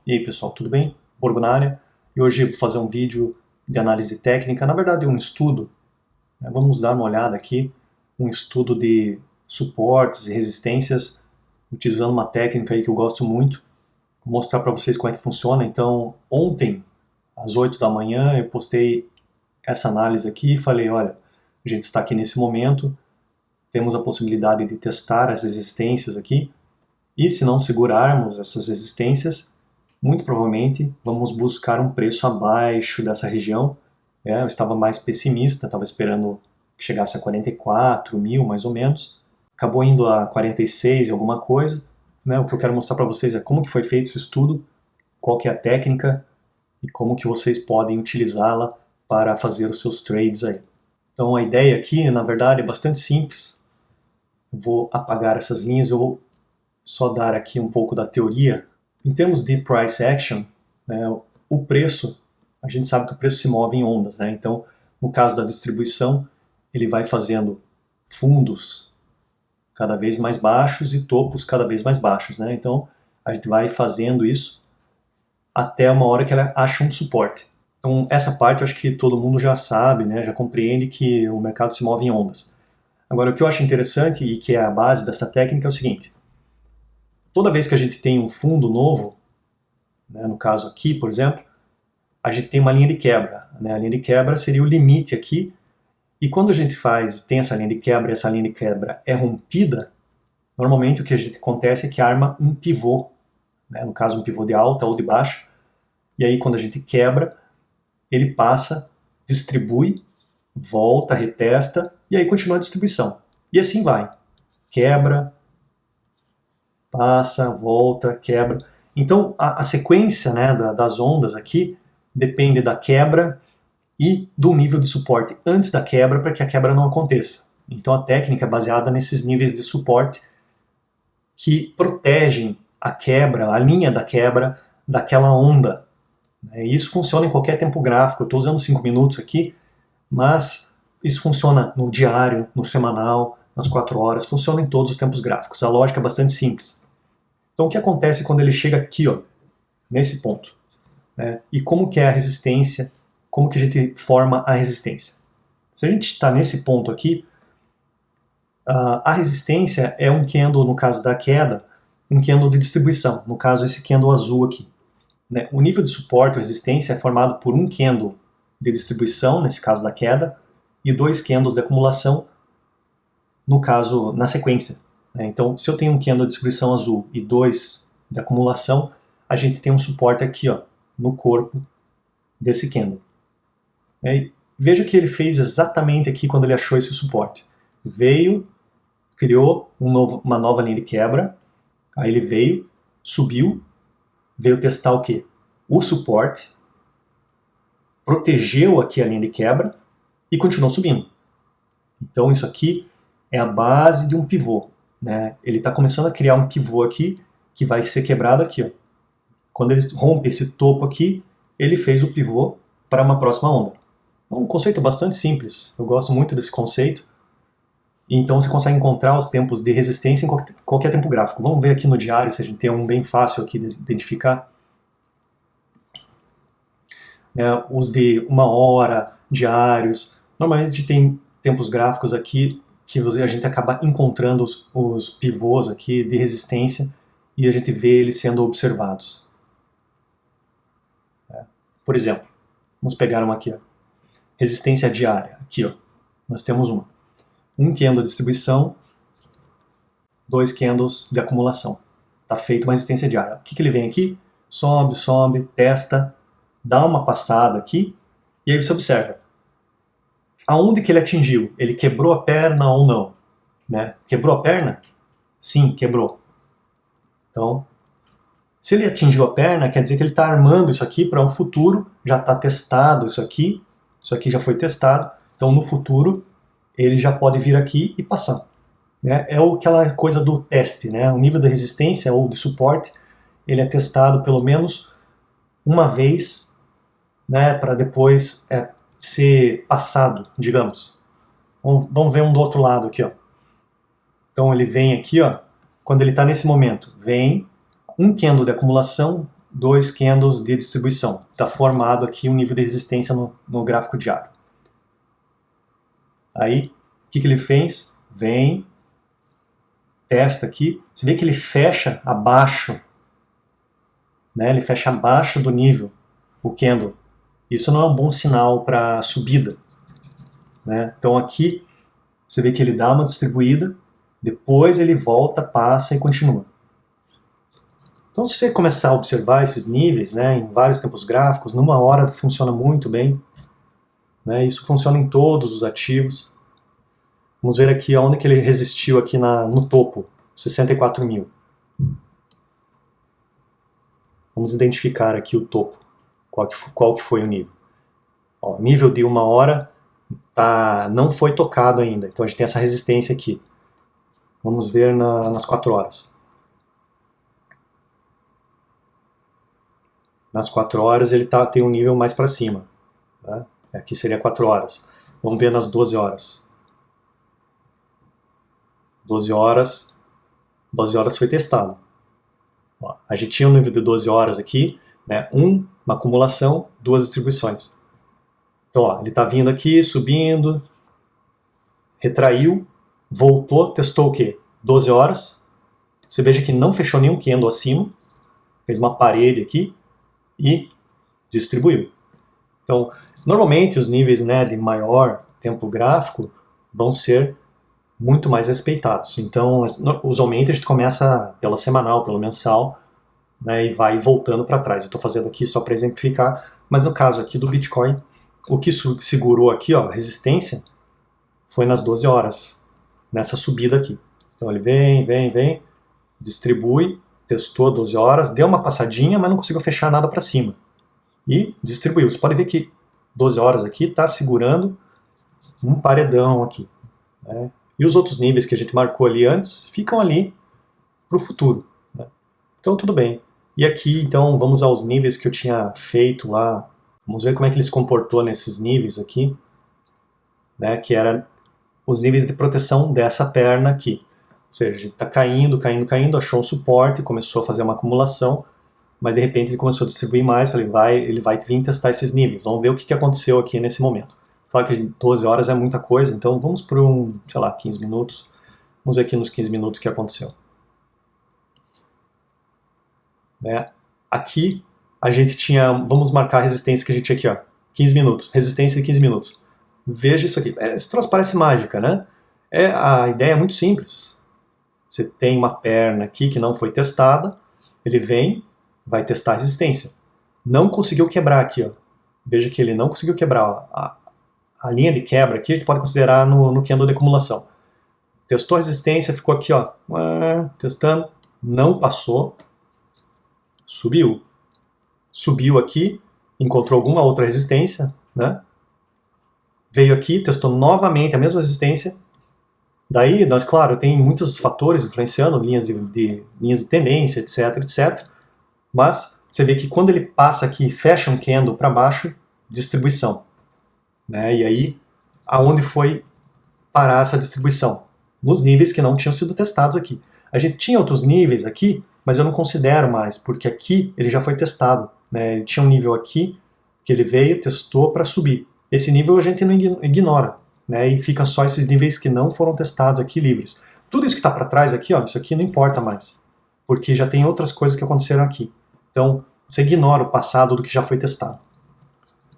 E aí pessoal, tudo bem? Borgo na área. E hoje eu vou fazer um vídeo de análise técnica, na verdade um estudo, né? Vamos dar uma olhada aqui, um estudo de suportes e resistências, utilizando uma técnica aí que eu gosto muito, vou mostrar para vocês como é que funciona. Então ontem, às 8 da manhã, eu postei essa análise aqui e falei, olha, a gente está aqui nesse momento, temos a possibilidade de testar as resistências aqui, e se não segurarmos essas resistências, muito provavelmente vamos buscar um preço abaixo dessa região. Eu estava mais pessimista, estava esperando que chegasse a 44 mil mais ou menos, acabou indo a 46 e alguma coisa. O que eu quero mostrar para vocês é como que foi feito esse estudo, qual que é a técnica e como que vocês podem utilizá-la para fazer os seus trades aí. Então a ideia aqui, na verdade, é bastante simples. Eu vou apagar essas linhas, eu vou só dar aqui um pouco da teoria. Em termos de price action, né, o preço, a gente sabe que o preço se move em ondas, né? Então, no caso da distribuição, ele vai fazendo fundos cada vez mais baixos e topos cada vez mais baixos, né? Então, a gente vai fazendo isso até uma hora que ela acha um suporte. Então, essa parte eu acho que todo mundo já sabe, né? Já compreende que o mercado se move em ondas. Agora, o que eu acho interessante e que é a base dessa técnica é o seguinte: toda vez que a gente tem um fundo novo, né, no caso aqui, por exemplo, a gente tem uma linha de quebra. Né? A linha de quebra seria o limite aqui, e quando a gente tem essa linha de quebra e essa linha de quebra é rompida, normalmente o que a gente acontece é que arma um pivô, né? No caso um pivô de alta ou de baixa, e aí quando a gente quebra, ele passa, distribui, volta, retesta, e aí continua a distribuição. E assim vai. Quebra, passa, volta, quebra. Então a sequência, né, das ondas aqui depende da quebra e do nível de suporte antes da quebra para que a quebra não aconteça. Então a técnica é baseada nesses níveis de suporte que protegem a quebra, a linha da quebra daquela onda. E isso funciona em qualquer tempo gráfico. Eu estou usando 5 minutos aqui, mas isso funciona no diário, no semanal, nas 4 horas, funciona em todos os tempos gráficos. A lógica é bastante simples. Então o que acontece quando ele chega aqui, ó, nesse ponto? Né? E como que é a resistência, como que a gente forma a resistência? Se a gente está nesse ponto aqui, a resistência é um candle, no caso da queda, um candle de distribuição, no caso esse candle azul aqui. Né? O nível de suporte ou resistência é formado por um candle de distribuição, nesse caso da queda, e 2 candles de acumulação, no caso, na sequência. Então, se eu tenho um candle de distribuição azul e 2 de acumulação, a gente tem um suporte aqui, ó, no corpo desse candle. Veja o que ele fez exatamente aqui quando ele achou esse suporte. Veio, criou uma nova linha de quebra, aí ele veio, subiu, veio testar o quê? O suporte, protegeu aqui a linha de quebra e continuou subindo. Então isso aqui é a base de um pivô. Né? Ele está começando a criar um pivô aqui que vai ser quebrado aqui. Ó. Quando ele rompe esse topo aqui, ele fez o pivô para uma próxima onda. É um conceito bastante simples, eu gosto muito desse conceito. Então você consegue encontrar os tempos de resistência em qualquer tempo gráfico. Vamos ver aqui no diário se a gente tem um bem fácil aqui de identificar. Os de 1 hora, diários. Normalmente a gente tem tempos gráficos aqui que a gente acaba encontrando os pivôs aqui de resistência e a gente vê eles sendo observados. Por exemplo, vamos pegar uma aqui, ó. Resistência diária. Aqui, ó, nós temos uma. Um candle de distribuição, 2 candles de acumulação. Está feita uma resistência diária. O que ele vem aqui? Sobe, sobe, testa, dá uma passada aqui e aí você observa. Aonde que ele atingiu? Ele quebrou a perna ou não? Né? Quebrou a perna? Sim, quebrou. Então, se ele atingiu a perna, quer dizer que ele está armando isso aqui para um futuro, já está testado isso aqui já foi testado, então no futuro ele já pode vir aqui e passar. Né? É aquela coisa do teste, né? O nível de resistência ou de suporte, ele é testado pelo menos uma vez, né, para depois ser passado, digamos. Vamos ver um do outro lado aqui, ó. Então ele vem aqui, ó, quando ele está nesse momento, vem um candle de acumulação, dois candles de distribuição. Está formado aqui um nível de resistência no gráfico diário. Aí, o que ele fez? Vem, testa aqui. Você vê que ele fecha abaixo, né? Ele fecha abaixo do nível, o candle. Isso não é um bom sinal para subida, né? Então aqui, você vê que ele dá uma distribuída, depois ele volta, passa e continua. Então, se você começar a observar esses níveis, né, em vários tempos gráficos, numa hora funciona muito bem, né, isso funciona em todos os ativos. Vamos ver aqui onde que ele resistiu aqui no topo, 64 mil. Vamos identificar aqui o topo, qual que foi o nível. Ó, nível de uma hora não foi tocado ainda, então a gente tem essa resistência aqui. Vamos ver nas 4 horas. Nas 4 horas ele tem um nível mais para cima. Tá? Aqui seria 4 horas. Vamos ver nas 12 horas. 12 horas foi testado. Ó, a gente tinha um nível de 12 horas aqui, né? Uma acumulação, 2 distribuições. Então, ó, ele está vindo aqui, subindo, retraiu, voltou, testou o quê? 12 horas. Você veja que não fechou nenhum candle acima, fez uma parede aqui e distribuiu. Então, normalmente os níveis, né, de maior tempo gráfico vão ser muito mais respeitados. Então, usualmente a gente começa pela semanal, pelo mensal, né, e vai voltando para trás. Eu estou fazendo aqui só para exemplificar, mas no caso aqui do Bitcoin, o que segurou aqui, ó, a resistência, foi nas 12 horas, nessa subida aqui. Então ele vem, distribui, testou 12 horas, deu uma passadinha, mas não conseguiu fechar nada para cima. E distribuiu. Você pode ver que 12 horas aqui está segurando um paredão aqui, né? E os outros níveis que a gente marcou ali antes ficam ali para o futuro, né? Então tudo bem. E aqui, então, vamos aos níveis que eu tinha feito lá. Vamos ver como é que ele se comportou nesses níveis aqui, né? Que eram os níveis de proteção dessa perna aqui. Ou seja, a gente está caindo, achou um suporte, começou a fazer uma acumulação, mas de repente ele começou a distribuir mais, falei, ele vai vir testar esses níveis, vamos ver o que aconteceu aqui nesse momento. Claro que 12 horas é muita coisa, então vamos por sei lá, 15 minutos, vamos ver aqui nos 15 minutos o que aconteceu. Né? Aqui a gente tinha, vamos marcar a resistência que a gente tinha aqui, ó, 15 minutos, resistência de 15 minutos. Veja isso aqui, esse troço parece mágica, né? A ideia é muito simples. Você tem uma perna aqui que não foi testada, ele vem, vai testar a resistência. Não conseguiu quebrar aqui, ó. Veja que ele não conseguiu quebrar. Ó. A linha de quebra aqui a gente pode considerar no candle de acumulação. Testou a resistência, ficou aqui, ó, testando, não passou, subiu. Subiu aqui, encontrou alguma outra resistência, né? Veio aqui, testou novamente a mesma resistência. Daí, claro, tem muitos fatores influenciando, linhas de tendência, etc. Mas você vê que quando ele passa aqui, fecha um candle para baixo, distribuição. Né? E aí, aonde foi parar essa distribuição? Nos níveis que não tinham sido testados aqui. A gente tinha outros níveis aqui, mas eu não considero mais, porque aqui ele já foi testado. Né? Ele tinha um nível aqui, que ele veio, testou para subir. Esse nível a gente não ignora. Né, e fica só esses níveis que não foram testados aqui livres. Tudo isso que está para trás aqui, ó, isso aqui não importa mais, porque já tem outras coisas que aconteceram aqui. Então, você ignora o passado do que já foi testado.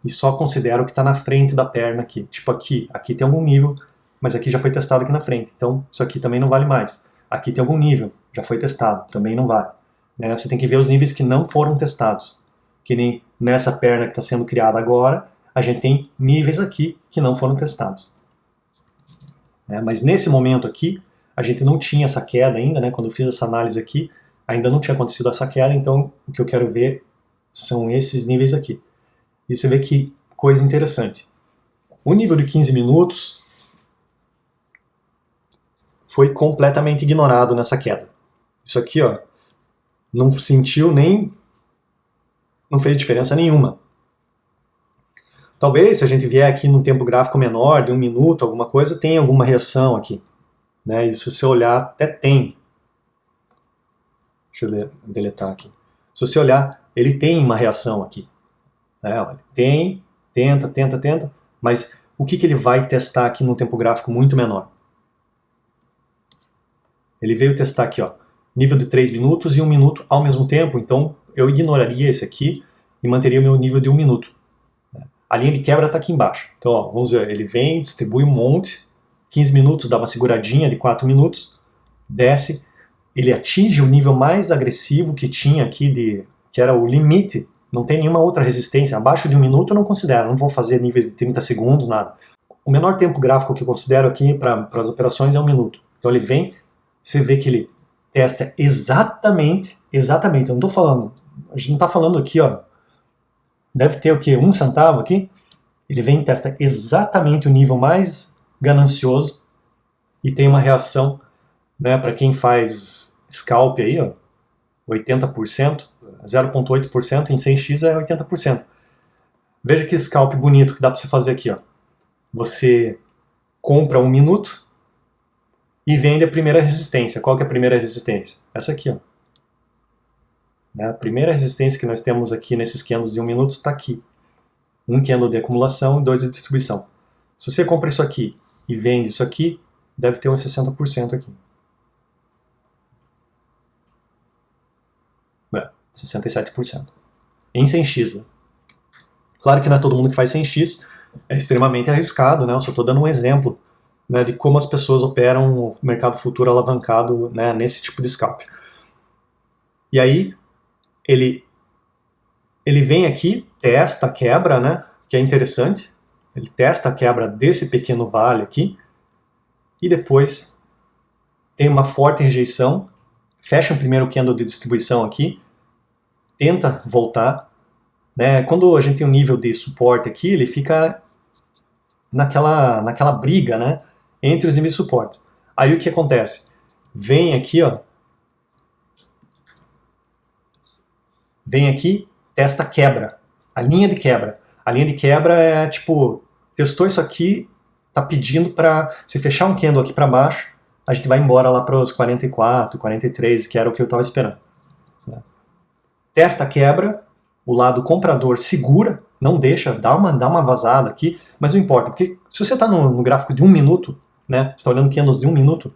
E só considera o que está na frente da perna aqui. Tipo aqui tem algum nível, mas aqui já foi testado aqui na frente. Então, isso aqui também não vale mais. Aqui tem algum nível, já foi testado, também não vale. Né, você tem que ver os níveis que não foram testados. Que nem nessa perna que está sendo criada agora, a gente tem níveis aqui que não foram testados. Mas nesse momento aqui, a gente não tinha essa queda ainda, né? Quando eu fiz essa análise aqui, ainda não tinha acontecido essa queda, então o que eu quero ver são esses níveis aqui. E você vê que coisa interessante. O nível de 15 minutos foi completamente ignorado nessa queda. Isso aqui, ó, não sentiu nem... não fez diferença nenhuma. Talvez, se a gente vier aqui num tempo gráfico menor, de 1 minuto, alguma coisa, tenha alguma reação aqui. Né? E se você olhar, até tem. Deixa eu deletar aqui. Se você olhar, ele tem uma reação aqui. Né? Olha, tenta, mas o que ele vai testar aqui num tempo gráfico muito menor? Ele veio testar aqui, ó, nível de 3 minutos e 1 minuto ao mesmo tempo, então eu ignoraria esse aqui e manteria o meu nível de 1 minuto. A linha de quebra está aqui embaixo. Então, ó, vamos ver, ele vem, distribui um monte, 15 minutos, dá uma seguradinha de 4 minutos, desce, ele atinge o nível mais agressivo que tinha aqui, que era o limite, não tem nenhuma outra resistência, abaixo de 1 minuto eu não considero, não vou fazer níveis de 30 segundos, nada. O menor tempo gráfico que eu considero aqui para as operações é 1 minuto. Então ele vem, você vê que ele testa exatamente, eu não estou falando, a gente não está falando aqui, ó, deve ter o quê? 1 centavo aqui? Ele vem e testa exatamente o nível mais ganancioso e tem uma reação, né, para quem faz scalp aí, ó, 80%, 0,8% em 100x é 80%. Veja que scalp bonito que dá para você fazer aqui, ó. Você compra 1 minuto e vende a primeira resistência. Qual que é a primeira resistência? Essa aqui, ó. A primeira resistência que nós temos aqui nesses candles de 1 minuto está aqui. 1 candle de acumulação e 2 de distribuição. Se você compra isso aqui e vende isso aqui, deve ter uns 60% aqui. 67%. Em 100x. Né? Claro que não é todo mundo que faz 100x, é extremamente arriscado, né? Eu só estou dando um exemplo, né, de como as pessoas operam o mercado futuro alavancado, né, nesse tipo de scalp. E aí, ele vem aqui, testa a quebra, né, que é interessante, ele testa a quebra desse pequeno vale aqui, e depois tem uma forte rejeição, fecha o primeiro candle de distribuição aqui, tenta voltar, né, quando a gente tem um nível de suporte aqui, ele fica naquela briga, né, entre os níveis de suporte. Aí o que acontece? Vem aqui, ó, vem aqui, testa a quebra, a linha de quebra. A linha de quebra é tipo, testou isso aqui, tá pedindo para se fechar um candle aqui para baixo, a gente vai embora lá para os 44, 43, que era o que eu estava esperando. Testa a quebra, o lado comprador segura, não deixa, dá uma vazada aqui, mas não importa, porque se você está no gráfico de 1 minuto, né, você está olhando candles de 1 minuto,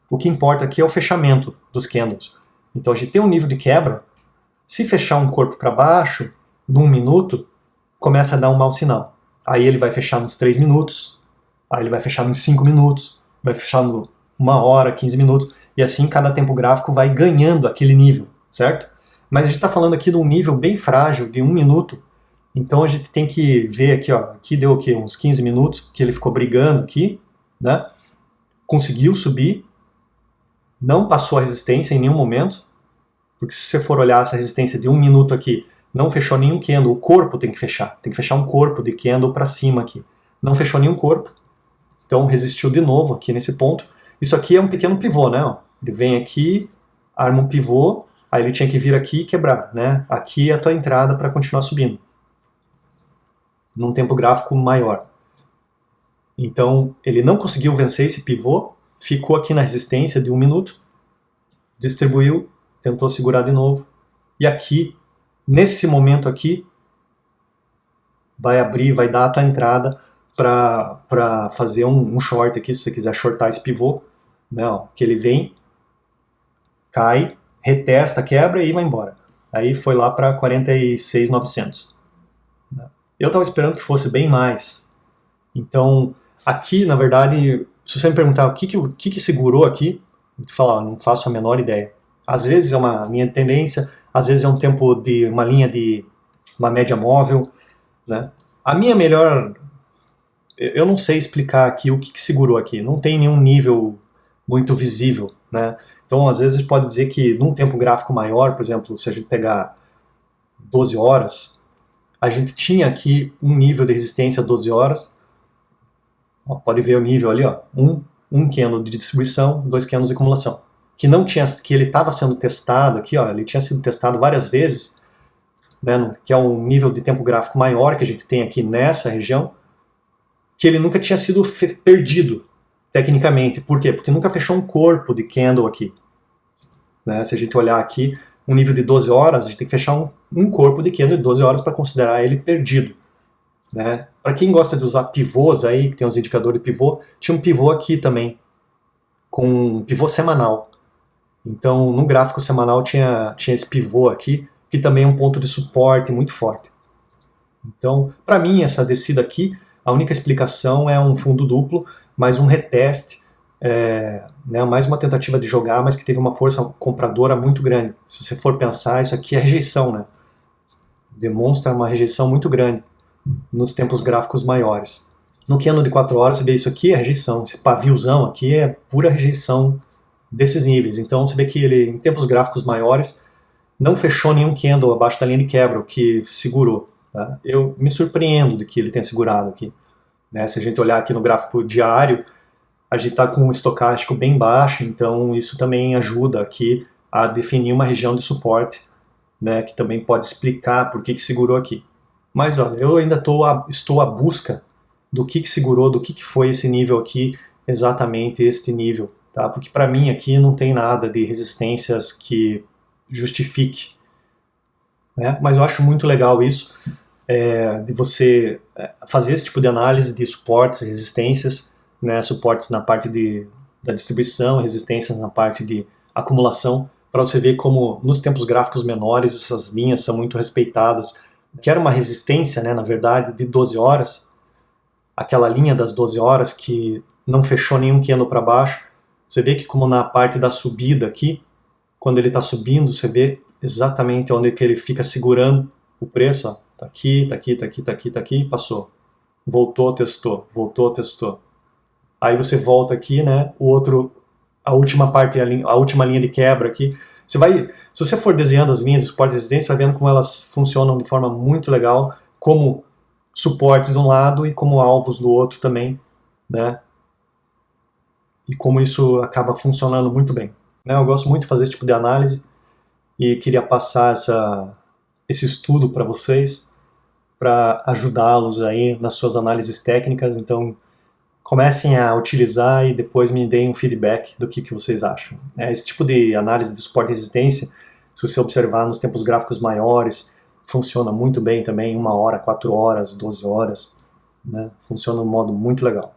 o que importa aqui é o fechamento dos candles. Então a gente tem um nível de quebra, se fechar um corpo para baixo, num minuto, começa a dar um mau sinal. Aí ele vai fechar nos 3 minutos, aí ele vai fechar nos 5 minutos, vai fechar no 1 hora, 15 minutos, e assim cada tempo gráfico vai ganhando aquele nível, certo? Mas a gente está falando aqui de um nível bem frágil, de 1 minuto, então a gente tem que ver aqui, ó, aqui deu o quê? Uns 15 minutos, que ele ficou brigando aqui, né? Conseguiu subir, não passou a resistência em nenhum momento, porque se você for olhar essa resistência de 1 minuto aqui, não fechou nenhum candle, o corpo tem que fechar um corpo de candle para cima aqui. Não fechou nenhum corpo, então resistiu de novo aqui nesse ponto. Isso aqui é um pequeno pivô, né? Ele vem aqui, arma um pivô, aí ele tinha que vir aqui e quebrar, né? Aqui é a tua entrada para continuar subindo, num tempo gráfico maior. Então ele não conseguiu vencer esse pivô, ficou aqui na resistência de 1 minuto, distribuiu, tentou segurar de novo, e aqui, nesse momento aqui, vai abrir, vai dar a tua entrada para fazer um short aqui, se você quiser shortar esse pivô, né, ó, que ele vem, cai, retesta, quebra e vai embora. Aí foi lá para 46.900. Eu estava esperando que fosse bem mais. Então, aqui, na verdade, se você me perguntar o que segurou aqui, eu te falar, não faço a menor ideia. Às vezes é uma linha de tendência, às vezes é um tempo de uma linha de uma média móvel, né? A minha melhor, eu não sei explicar aqui o que segurou aqui. Não tem nenhum nível muito visível, né? Então, às vezes, a gente pode dizer que num tempo gráfico maior, por exemplo, se a gente pegar 12 horas, a gente tinha aqui um nível de resistência 12 horas. Ó, pode ver o nível ali, ó, um candle de distribuição, 2 candles de acumulação. Que ele estava sendo testado aqui, ó, ele tinha sido testado várias vezes, né, que é um nível de tempo gráfico maior que a gente tem aqui nessa região, que ele nunca tinha sido perdido, tecnicamente. Por quê? Porque nunca fechou um corpo de candle aqui. Né? Se a gente olhar aqui, um nível de 12 horas, a gente tem que fechar um corpo de candle de 12 horas para considerar ele perdido. Né? Para quem gosta de usar pivôs aí, que tem os indicadores de pivô, tinha um pivô aqui também, com um pivô semanal. Então, no gráfico semanal tinha esse pivô aqui, que também é um ponto de suporte muito forte. Então, para mim, essa descida aqui, a única explicação é um fundo duplo, mais um reteste, né, mais uma tentativa de jogar, mas que teve uma força compradora muito grande. Se você for pensar, isso aqui é rejeição, né? Demonstra uma rejeição muito grande nos tempos gráficos maiores. No candle de 4 horas, você vê isso aqui é rejeição, esse paviozão aqui é pura rejeição desses níveis. Então você vê que ele, em tempos gráficos maiores, não fechou nenhum candle abaixo da linha de quebra, o que segurou. Tá? Eu me surpreendo de que ele tenha segurado aqui. Né? Se a gente olhar aqui no gráfico diário, a gente está com um estocástico bem baixo, então isso também ajuda aqui a definir uma região de suporte, né, que também pode explicar por que segurou aqui. Mas olha, eu ainda estou à busca do que segurou, do que foi esse nível aqui, exatamente este nível. Tá? Porque para mim aqui não tem nada de resistências que justifique. Né? Mas eu acho muito legal isso, de você fazer esse tipo de análise de suportes, resistências, né? Suportes na parte da distribuição, resistências na parte de acumulação, para você ver como nos tempos gráficos menores essas linhas são muito respeitadas. Que era uma resistência, né, na verdade, de 12 horas, aquela linha das 12 horas que não fechou nenhum candle para baixo. Você vê que como na parte da subida aqui, quando ele está subindo, você vê exatamente onde que ele fica segurando o preço. Ó. Tá aqui, tá aqui, tá aqui, tá aqui, tá aqui, passou. Voltou, testou, voltou, testou. Aí você volta aqui, né, a última parte, a última linha de quebra aqui. Se você for desenhando as linhas de suporte e resistência, vai vendo como elas funcionam de forma muito legal, como suportes de um lado e como alvos do outro também, né? E como isso acaba funcionando muito bem. Né? Eu gosto muito de fazer esse tipo de análise e queria passar esse estudo para vocês, para ajudá-los aí nas suas análises técnicas. Então, comecem a utilizar e depois me deem um feedback do que vocês acham. Esse tipo de análise de suporte e resistência, se você observar nos tempos gráficos maiores, funciona muito bem também, 1 hora, 4 horas, 12 horas, né? Funciona de um modo muito legal.